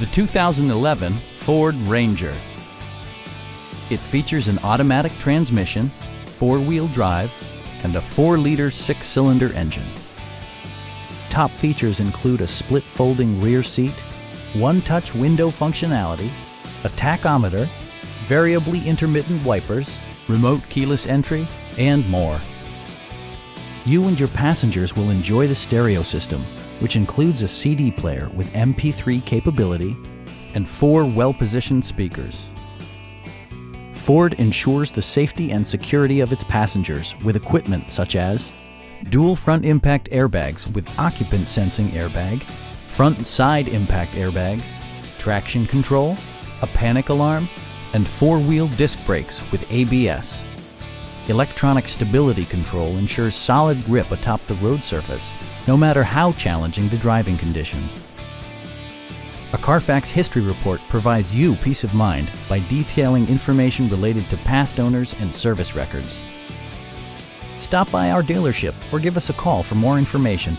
the 2011 Ford Ranger. It features an automatic transmission, four-wheel drive, and a 4-liter 6-cylinder engine. Top features include a split folding rear seat, one-touch window functionality, a tachometer, variably intermittent wipers, remote keyless entry, and more. You and your passengers will enjoy the stereo system, which includes a CD player with MP3 capability and 4 well-positioned speakers. Ford ensures the safety and security of its passengers with equipment such as dual front impact airbags with occupant sensing airbag, front and side impact airbags, traction control, a panic alarm, and 4-wheel disc brakes with ABS. Electronic stability control ensures solid grip atop the road surface, no matter how challenging the driving conditions. A Carfax history report provides you peace of mind by detailing information related to past owners and service records. Stop by our dealership or give us a call for more information.